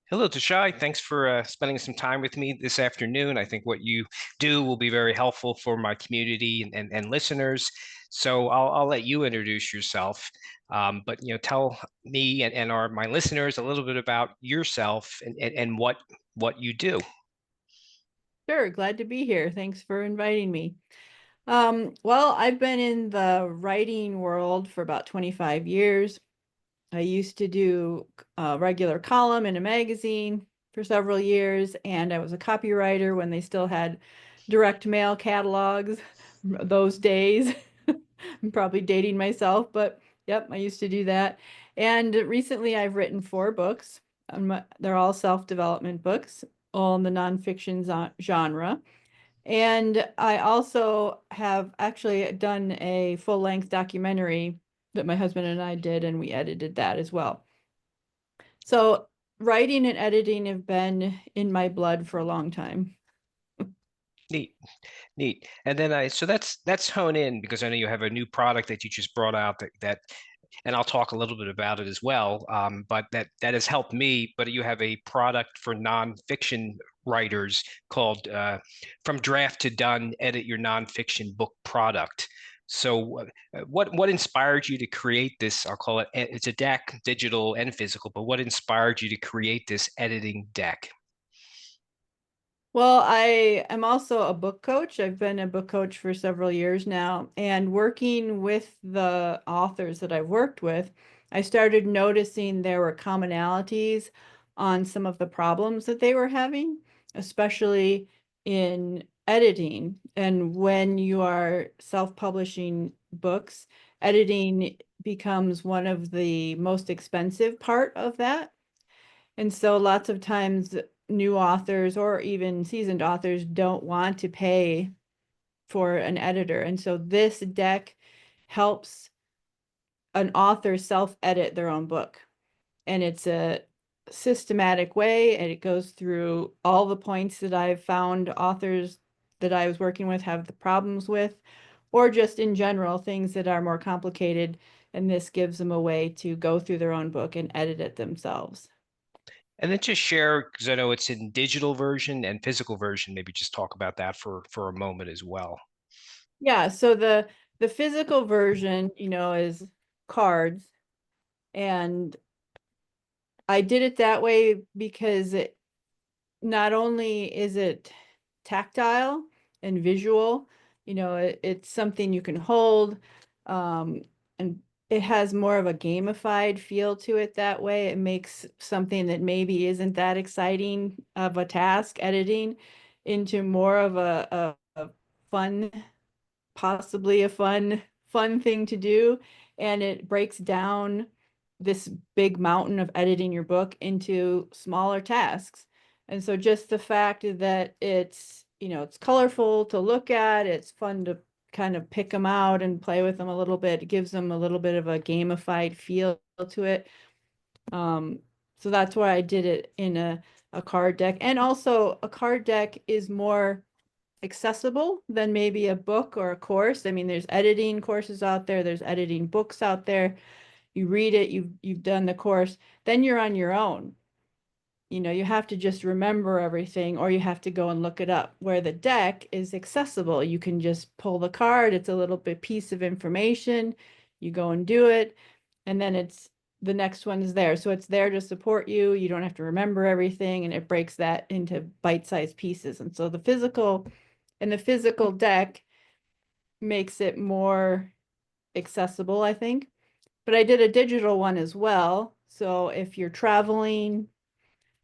Hello, Tashai. Thanks for spending some time with me this afternoon. I think what you do will be very helpful for my community and listeners. So I'll let you introduce yourself, but tell me and my listeners a little bit about yourself and what you do. Sure, glad to be here. Thanks for inviting me. Well, I've been in the writing world for about 25 years. I used to do a regular column in a magazine for several years, and I was a copywriter when they still had direct mail catalogs those days. I'm probably dating myself, but yep, I used to do that. And recently I've written 4 books. They're all self-development books, all in the nonfiction genre. And I also have actually done a full-length documentary that my husband and I did, and we edited that as well. So writing and editing have been in my blood for a long time. Neat, neat. And then so that's hone in because I know you have a new product that you just brought out and I'll talk a little bit about it as well. But that has helped me. But you have a product for nonfiction writers called From Draft to Done, Edit Your Nonfiction Book Product. So what inspired you to create this? I'll call it's a deck, digital and physical, but what inspired you to create this editing deck? Well, I am also a book coach. I've been a book coach for several years now, and working with the authors that I've worked with, I started noticing there were commonalities on some of the problems that they were having, especially in editing. And when you are self-publishing books, editing becomes one of the most expensive part of that. And so lots of times new authors or even seasoned authors don't want to pay for an editor. And so this deck helps an author self-edit their own book. And it's a systematic way, and it goes through all the points that I've found authors that I was working with have the problems with, or just in general, things that are more complicated. And this gives them a way to go through their own book and edit it themselves. And then just share, because I know it's in digital version and physical version, maybe just talk about that for a moment as well. Yeah, so the physical version, is cards, and I did it that way because not only is it tactile and visual, it's something you can hold, and it has more of a gamified feel to it that way. It makes something that maybe isn't that exciting of a task, editing, into more of a fun, possibly a fun thing to do, and it breaks down this big mountain of editing your book into smaller tasks. And so just the fact that it's colorful to look at, it's fun to kind of pick them out and play with them a little bit, it gives them a little bit of a gamified feel to it. um so that's why I did it in a card deck. And also a card deck is more accessible than maybe a book or a course. I mean, there's editing courses out there, there's editing books out there. You read it, you've done the course, then you're on your own. You have to just remember everything, or you have to go and look it up. Where the deck is accessible, you can just pull the card, it's a little bit piece of information, you go and do it, and then it's the next one is there. So it's there to support you. You don't have to remember everything, and it breaks that into bite-sized pieces. And so the physical deck makes it more accessible, I think. But I did a digital one as well. So if you're traveling,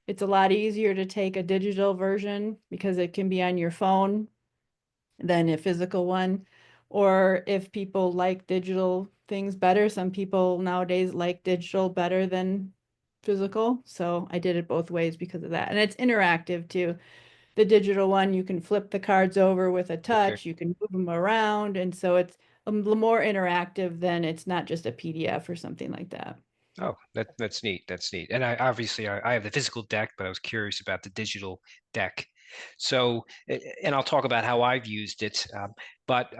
it's a lot easier to take a digital version because it can be on your phone than a physical one. Or if people like digital things better, some people nowadays like digital better than physical. So I did it both ways because of that. And it's interactive too. The digital one, you can flip the cards over with a Okay. touch, you can move them around. And so it's a little more interactive than it's not just a PDF or something like that. Oh, that's neat. That's neat. And I have the physical deck, but I was curious about the digital deck. So, and I'll talk about how I've used it. But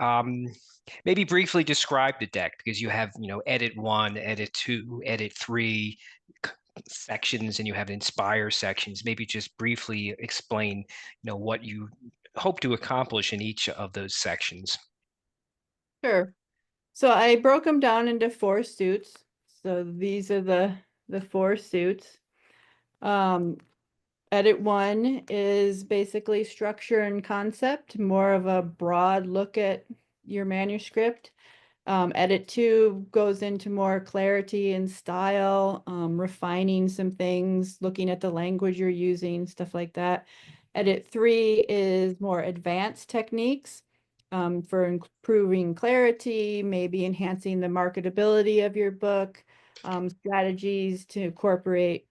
maybe briefly describe the deck because you have, edit one, edit two, edit three, sections and you have inspire sections. Maybe just briefly explain, what you hope to accomplish in each of those sections. Sure. So I broke them down into four suits. So these are the four suits. Um, Edit one is basically structure and concept, more of a broad look at your manuscript. Edit two goes into more clarity and style, refining some things, looking at the language you're using, stuff like that. Edit three is more advanced techniques for improving clarity, maybe enhancing the marketability of your book, strategies to incorporate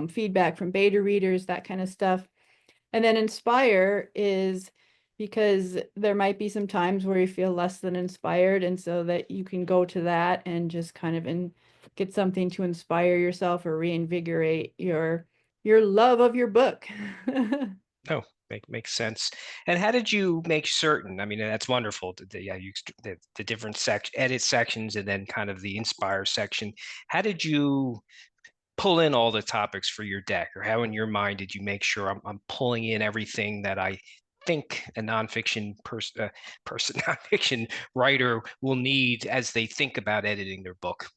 feedback from beta readers, that kind of stuff. And then inspire is because there might be some times where you feel less than inspired, and so that you can go to that and just kind of get something to inspire yourself or reinvigorate your love of your book. Oh, makes sense. And how did you make certain? I mean, that's wonderful. Yeah, the different edit sections and then kind of the inspire section. How did you pull in all the topics for your deck, or how in your mind did you make sure I'm pulling in everything that I think a person nonfiction writer will need as they think about editing their book?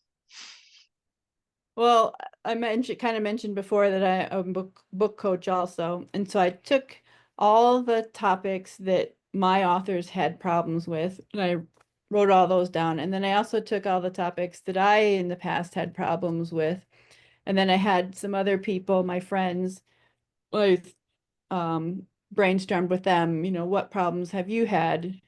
Well, I kind of mentioned before that I'm a book coach also. And so I took all the topics that my authors had problems with, and I wrote all those down. And then I also took all the topics that I in the past had problems with. And then I had some other people, my friends, I brainstormed with them, what problems have you had?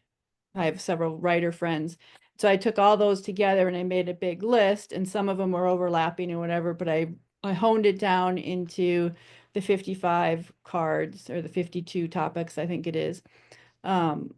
I have several writer friends. So I took all those together and I made a big list, and some of them were overlapping or whatever, but I honed it down into the 55 cards or the 52 topics, I think it is. Um,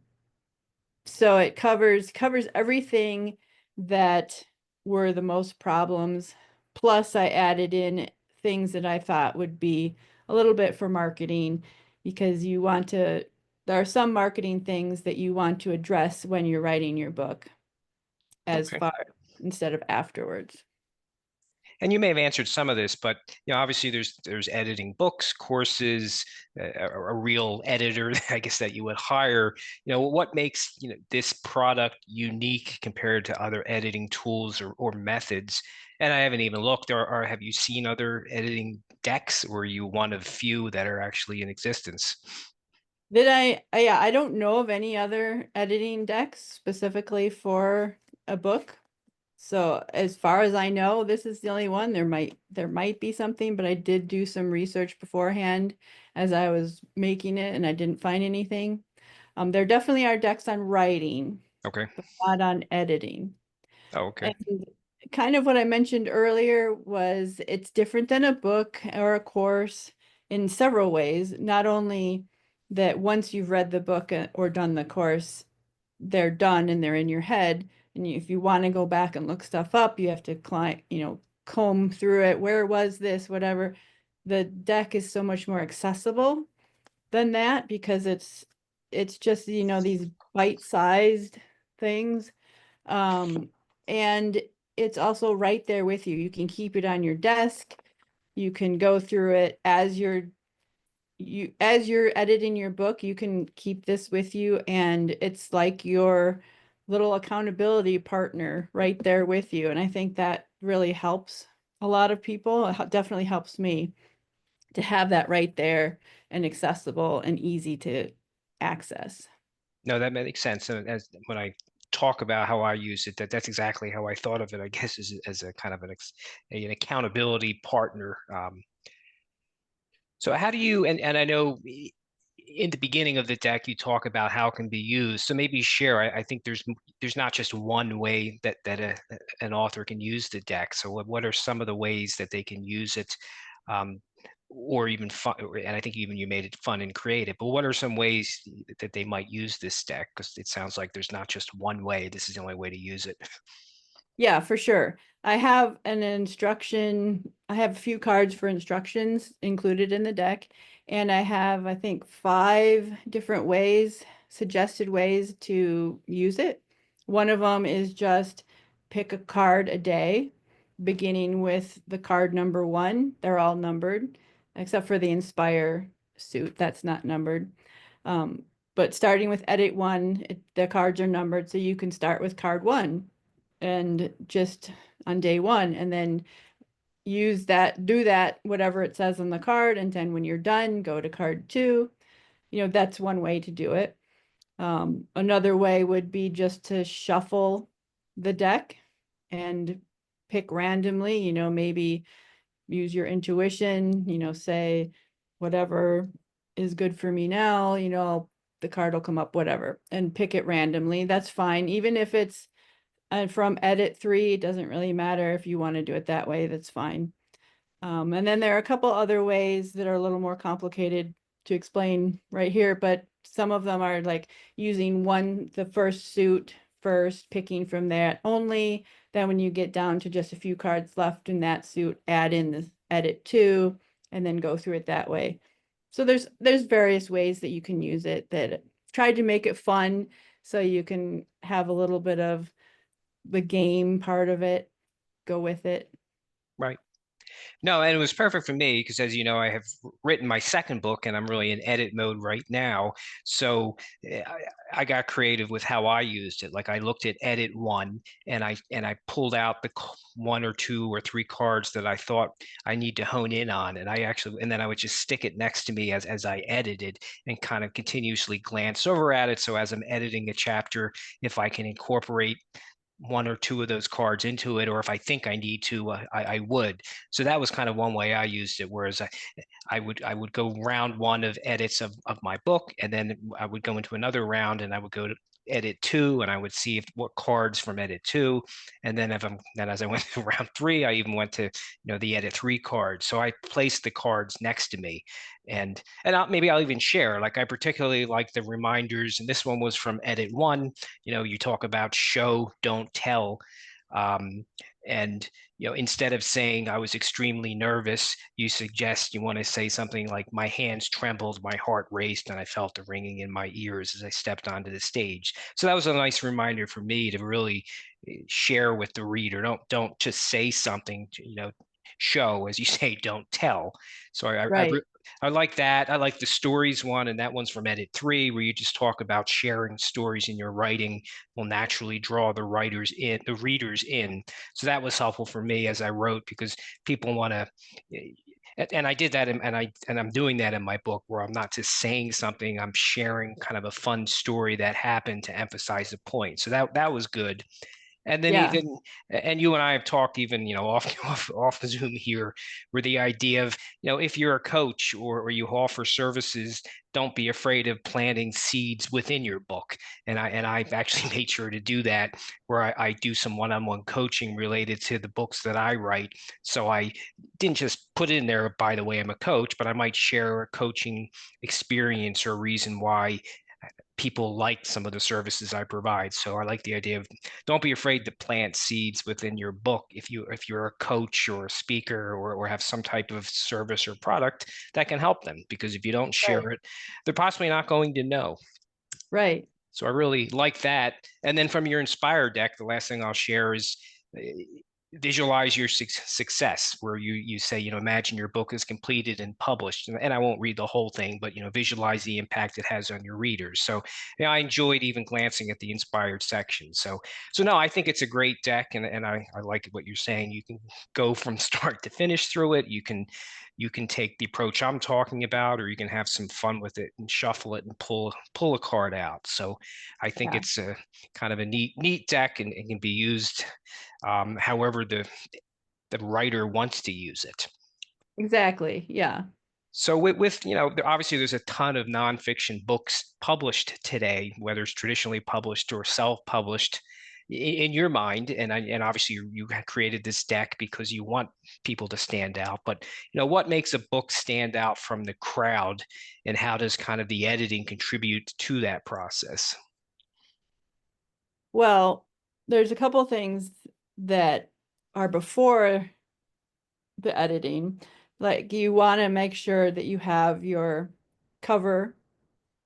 so it covers everything that were the most problems. Plus I added in things that I thought would be a little bit for marketing, because there are some marketing things that you want to address when you're writing your book as Okay. far instead of afterwards. And you may have answered some of this, but obviously there's editing books, courses, a real editor, I guess, that you would hire. What makes this product unique compared to other editing tools or methods? And I haven't even looked. Or have you seen other editing decks, or are you one of few that are actually in existence? Yeah, I don't know of any other editing decks specifically for a book. So as far as I know, this is the only one. There might be something, but I did do some research beforehand as I was making it, and I didn't find anything. There definitely are decks on writing, Okay. but not on editing. Oh, okay. And kind of what I mentioned earlier was it's different than a book or a course in several ways. Not only that once you've read the book or done the course, they're done and they're in your head. And if you want to go back and look stuff up, you have to comb through it. Where was this? Whatever. The deck is so much more accessible than that, because it's just, these bite-sized things. Um, and it's also right there with you. You can keep it on your desk. You can go through it as you're editing your book. You can keep this with you, and it's like your little accountability partner right there with you. And I think that really helps a lot of people. It definitely helps me to have that right there and accessible and easy to access. No, that makes sense. And as when I talk about how I use it, that's exactly how I thought of it. I guess as a kind of an accountability partner. So how do you, and I know in the beginning of the deck you talk about how it can be used. So maybe share. I think there's not just one way that an author can use the deck. So what are some of the ways that they can use it, um, or even fun? And I think even you made it fun and creative. But what are some ways that they might use this deck? Because it sounds like there's not just one way. This is the only way to use it. Yeah, for sure. I have a few cards for instructions included in the deck, and I have, I think, 5 different suggested ways to use it. One of them is just pick a card a day beginning with the card number one. They're all numbered, except for the Inspire suit. That's not numbered. Um, but starting with edit one, the cards are numbered, so you can start with card one and just on day one, and then use that, do that, whatever it says on the card. And then when you're done, go to card two. That's one way to do it. Another way would be just to shuffle the deck and pick randomly, maybe use your intuition, say whatever is good for me now, the card will come up, whatever, and pick it randomly. That's fine. Even if it's from edit three, it doesn't really matter if you want to do it that way, that's fine. And then there are a couple other ways that are a little more complicated to explain right here, but some of them are like using the first suit first, picking from that only. Then when you get down to just a few cards left in that suit, add in the edit two, and then go through it that way. So there's various ways that you can use it that tried to make it fun so you can have a little bit of the game part of it go with it. Right. No, and it was perfect for me because, as you know, I have written my second book and I'm really in edit mode right now. So I got creative with how I used it. Like I looked at edit one and I pulled out the one or two or three cards that I thought I need to hone in on. And then I would just stick it next to me as I edited and kind of continuously glance over at it. So as I'm editing a chapter, if I can incorporate one or two of those cards into it, or if I think I need to, I would. So that was kind of one way I used it. Whereas I would go round one of edits of my book, and then I would go into another round, and I would go to edit two, and I would see what cards from edit two, and then as I went to round three, I even went to the edit three cards. So I placed the cards next to me, and maybe I'll even share. Like I particularly like the reminders, and this one was from edit one. You talk about show, don't tell. Um, and instead of saying I was extremely nervous, you suggest you want to say something like my hands trembled, my heart raced, and I felt the ringing in my ears as I stepped onto the stage. So that was a nice reminder for me to really share with the reader. Don't just say something, show, as you say, don't tell. So Right. I like that. I like the stories one, and that one's from edit three, where you just talk about sharing stories in your writing will naturally draw the readers in. So that was helpful for me as I wrote because people want to. And I did that, and I'm doing that in my book, where I'm not just saying something, I'm sharing kind of a fun story that happened to emphasize the point. So that was good. And then Yeah. even, and you and I have talked even, off the Zoom here, where the idea of, if you're a coach or you offer services, don't be afraid of planting seeds within your book. And I've actually made sure to do that, where I do some one-on-one coaching related to the books that I write. So I didn't just put in there, by the way, I'm a coach, but I might share a coaching experience or reason why people like some of the services I provide. So I like the idea of don't be afraid to plant seeds within your book if you're a coach or a speaker or have some type of service or product that can help them. Because if you don't Right. share it, they're possibly not going to know. Right. So I really like that. And then from your Inspire deck, the last thing I'll share is visualize your success, where you say, imagine your book is completed and published. And I won't read the whole thing, but, visualize the impact it has on your readers. So I enjoyed even glancing at the inspired section. So no, I think it's a great deck. And I like what you're saying. You can go from start to finish through it. You can take the approach I'm talking about, or you can have some fun with it and shuffle it and pull a card out. So I think Yeah. it's a kind of a neat deck, and it can be used however the writer wants to use it. Exactly. Yeah. So with obviously there's a ton of nonfiction books published today, whether it's traditionally published or self-published. In your mind, and obviously you created this deck because you want people to stand out, but what makes a book stand out from the crowd, and how does kind of the editing contribute to that process? Well, there's a couple things that are before the editing. Like you want to make sure that you have your cover,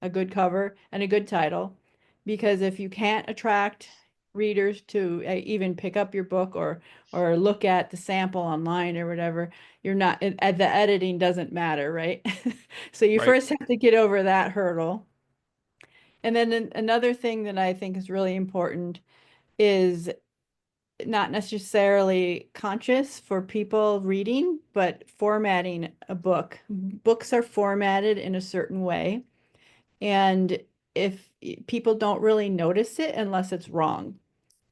a good cover and a good title, because if you can't attract readers to even pick up your book or look at the sample online or whatever. You're not the editing doesn't matter, right? So you Right. first have to get over that hurdle. And then another thing that I think is really important is not necessarily conscious for people reading, but formatting a book. Books are formatted in a certain way, and if people don't really notice it unless it's wrong,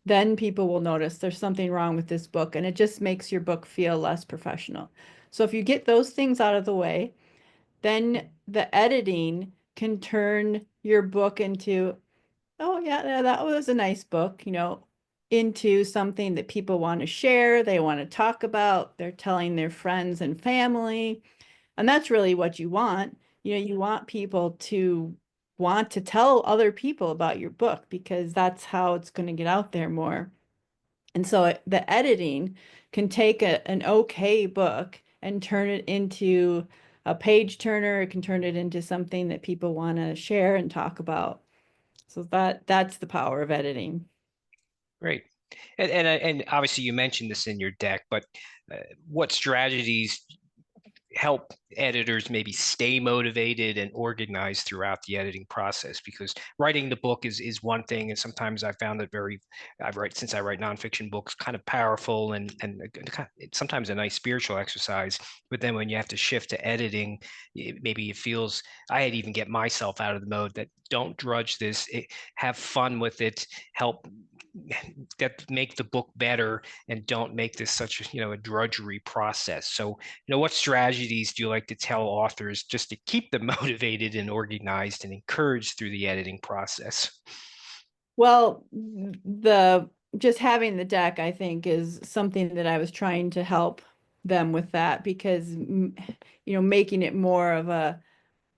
then people will notice there's something wrong with this book, and it just makes your book feel less professional. So if you get those things out of the way, then the editing can turn your book into, oh yeah, that was a nice book, into something that people want to share, they want to talk about, they're telling their friends and family. And that's really what you want. You want people to want to tell other people about your book because that's how it's going to get out there more. And so the editing can take an okay book and turn it into a page turner. It can turn it into something that people want to share and talk about. So that's the power of editing. Great. And obviously you mentioned this in your deck, but what strategies help editors maybe stay motivated and organized throughout the editing process? Because writing the book is one thing, and sometimes I found it very, since I write nonfiction books, kind of powerful and sometimes a nice spiritual exercise. But then when you have to shift to editing, maybe it feels, I had even get myself out of the mode that don't drudge this, have fun with it, help that make the book better, and don't make this such a drudgery process. So what strategies do you like to tell authors just to keep them motivated and organized and encouraged through the editing process? Well, the just having the deck, I think, is something that I was trying to help them with that because, making it more of a,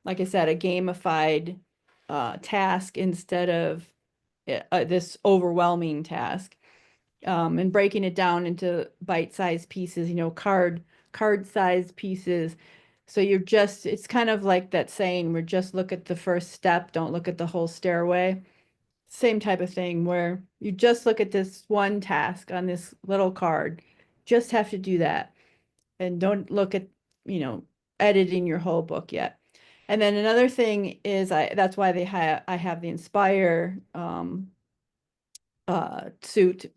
like I said, a gamified task instead of this overwhelming task, and breaking it down into bite-sized pieces, card-sized pieces. So it's kind of like that saying, we're just look at the first step, don't look at the whole stairway. Same type of thing where you just look at this one task on this little card, just have to do that and don't look at, you know, editing your whole book yet. And then another thing is that's why I have the Inspire suit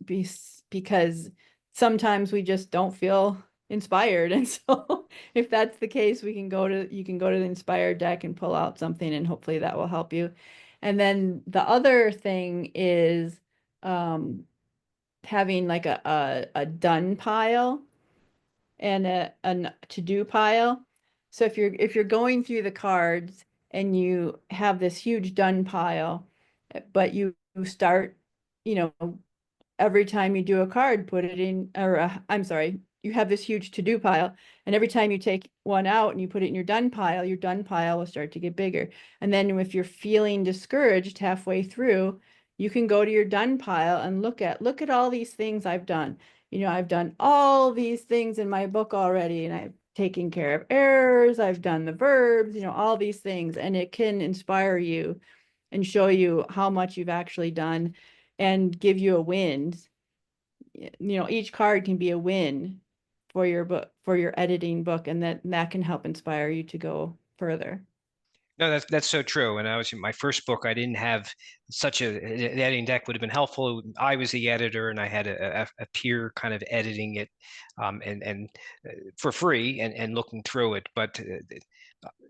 because sometimes we just don't feel inspired. And so if that's the case, you can go to the Inspire deck and pull out something and hopefully that will help you. And then the other thing is having like a done pile and a to-do pile. So if you're going through the cards and you have this huge done pile, but you start, you know, every time you do a card, put it in, or I'm sorry, you have this huge to-do pile, and every time you take one out and you put it in your done pile will start to get bigger. And then if you're feeling discouraged halfway through, you can go to your done pile and look at all these things I've done. I've done all these things in my book already, and I've taken care of errors, I've done the verbs, all these things, and it can inspire you and show you how much you've actually done and give you a win. Each card can be a win for your book, for your editing book, and that can help inspire you to go further. No, that's so true. And I was in my first book, I didn't have such the editing deck would have been helpful. I was the editor, and I had a peer kind of editing it, and for free and looking through it. But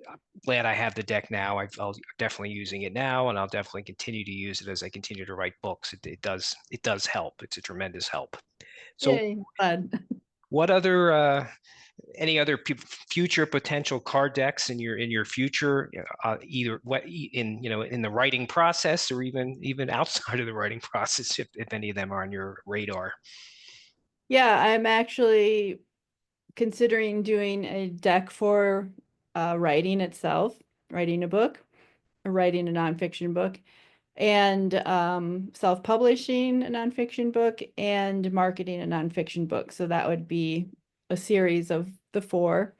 I'm glad I have the deck now. I'll definitely using it now, and I'll definitely continue to use it as I continue to write books. It does help. It's a tremendous help. So, Yay, fun. what other any other future potential card decks in your future, either what in the writing process or even outside of the writing process, if any of them are on your radar? Yeah, I'm actually considering doing a deck for writing itself, writing a book, or writing a nonfiction book, and self-publishing a nonfiction book and marketing a nonfiction book. So that would be a series of the four.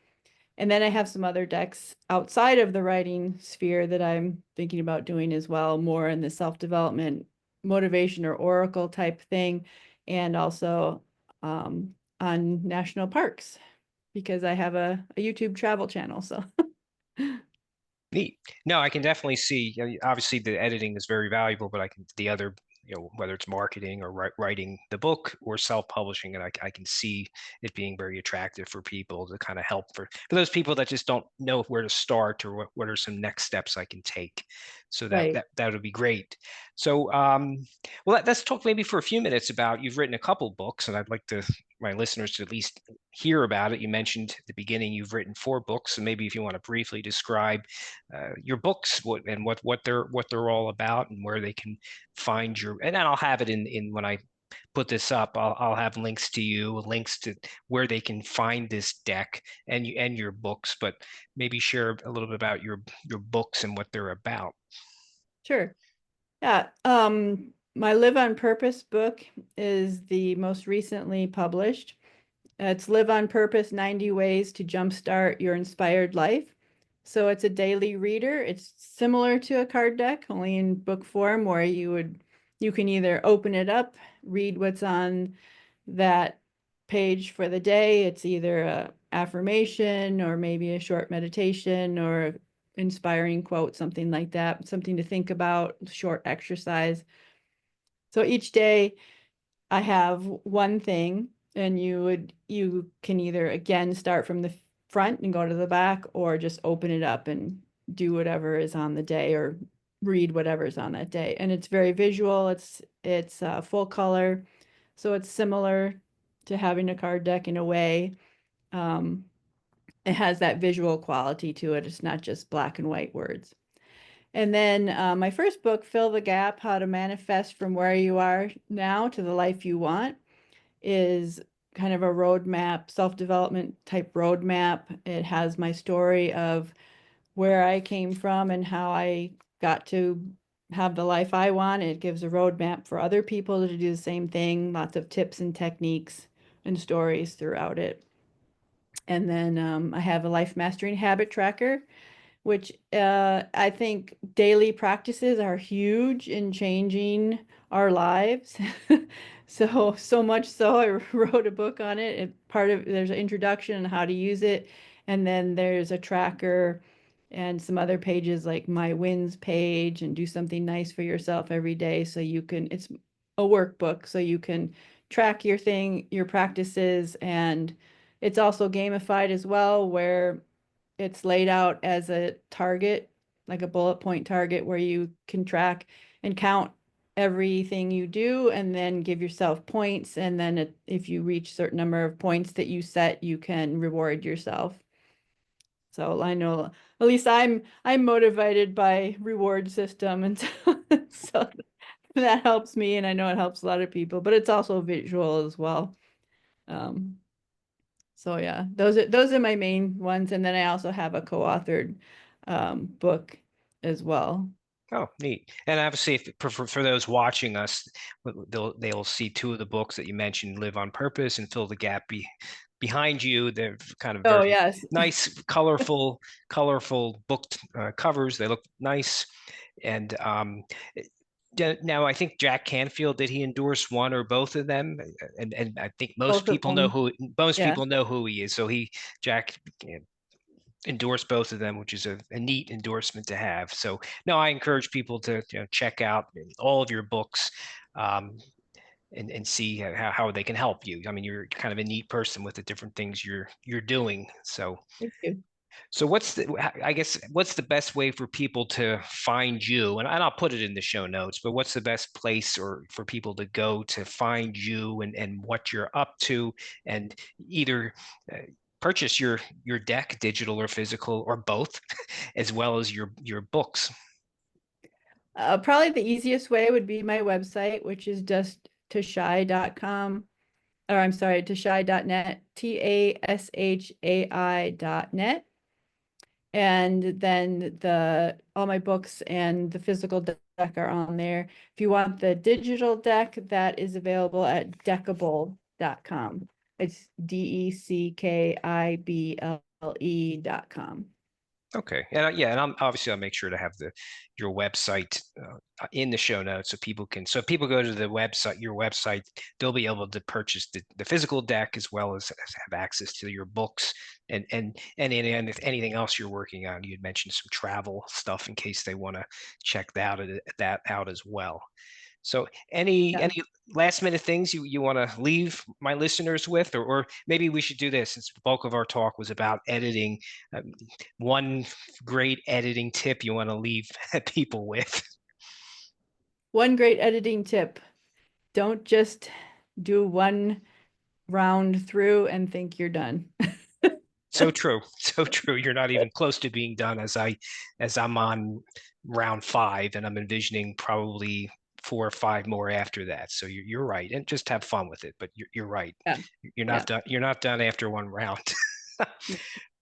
And then I have some other decks outside of the writing sphere that I'm thinking about doing as well, more in the self-development motivation or oracle type thing, and also on national parks because I have a YouTube travel channel. So Neat. No, I can definitely see. Obviously, the editing is very valuable, but I can the other, whether it's marketing or writing the book or self-publishing, and I can see it being very attractive for people to kind of help for those people that just don't know where to start or what are some next steps I can take. So right. that would be great. So, well, let's talk maybe for a few minutes about you've written a couple books, and I'd like to my listeners to at least hear about it. You mentioned at the beginning you've written 4 books, so maybe if you want to briefly describe your books and what they're all about and where they can find your and then I'll have it in when I put this up. I'll have links to you, links to where they can find this deck and your books, but maybe share a little bit about your books and what they're about. Sure. Yeah. My Live on Purpose book is the most recently published. It's Live on Purpose 90 Ways to Jumpstart Your Inspired Life. So it's a daily reader. It's similar to a card deck, only in book form, where you can either open it up, read what's on that page for the day. It's either a affirmation or maybe a short meditation or inspiring quote, something like that, something to think about, short exercise. So each day I have one thing, and you can either again start from the front and go to the back, or just open it up and do whatever is on the day or read whatever's on that day. And it's very visual. It's full color, so it's similar to having a card deck in a way. Um, it has that visual quality to it. It's not just black and white words. And then my first book, Fill the Gap: How to Manifest from Where You Are Now to the Life You Want, is kind of a roadmap, self-development type roadmap. It has my story of where I came from and how I got to have the life I want. It gives a roadmap for other people to do the same thing, lots of tips and techniques and stories throughout it. And then I have a life mastering habit tracker, which I think daily practices are huge in changing our lives. So much so I wrote a book on it. There's an introduction on how to use it, and then there's a tracker and some other pages like my wins page and do something nice for yourself every day so you can, it's a workbook so you can track your practices, and it's also gamified as well where it's laid out as a target, like a bullet point target where you can track and count everything you do and then give yourself points. And then if you reach a certain number of points that you set, you can reward yourself. So I know at least I'm motivated by reward system, and so that helps me, and I know it helps a lot of people, but it's also visual as well. Um, so yeah, those are my main ones, and then I also have a co-authored book as well. Oh, neat. And obviously, if, for those watching us, they'll see 2 of the books that you mentioned, Live on Purpose and Fill the Gap behind you. They're kind of Oh very yes, nice, colorful book covers. They look nice. And now I think Jack Canfield, did he endorse one or both of them? And I think both of them. most Yeah, people know who he is. So Jack endorse both of them, which is a neat endorsement to have. So no, I encourage people to check out all of your books um, and see how they can help you. I mean, you're kind of a neat person with the different things you're doing. thank you. So I guess what's the best way for people to find you? And I'll put it in the show notes, but what's the best place or for people to go to find you and what you're up to, and either uh, purchase your deck, digital or physical or both, as well as your books. Probably the easiest way would be my website, which is just tashai.com, or I'm sorry, tashai.net, TASHAI.net. And then all my books and the physical deck are on there. If you want the digital deck, that is available at deckable.com. It's DECKIBLE.com. Okay. And yeah, and I'll make sure to have your website in the show notes so people can, so if people go to the website, your website, they'll be able to purchase the physical deck as well as have access to your books and if anything else you're working on. You'd mentioned some travel stuff in case they want to check that out as well. So Yeah. any last minute things you want to leave my listeners with, or maybe we should do this since the bulk of our talk was about editing. Um, one great editing tip you want to leave people with. One great editing tip. Don't just do one round through and think you're done. So true, so true. You're not even close to being done as I'm on round 5 and I'm envisioning probably 4 or 5 more after that. So you're right, and just have fun with it. But you're right. Yeah. You're Yeah. not done. You're not done after one round.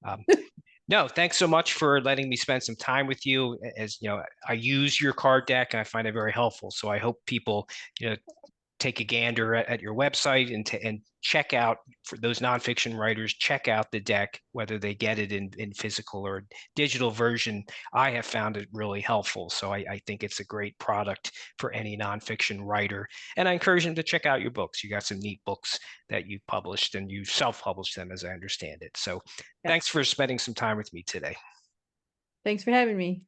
Um, no, thanks so much for letting me spend some time with you. As you know, I use your card deck and I find it very helpful. So I hope people, you know, take a gander at your website and check out, for those nonfiction writers, check out the deck, whether they get it in physical or digital version. I have found it really helpful. So I think it's a great product for any nonfiction writer. And I encourage them to check out your books. You got some neat books that you published and you self-published them, as I understand it. So Yeah. thanks for spending some time with me today. Thanks for having me.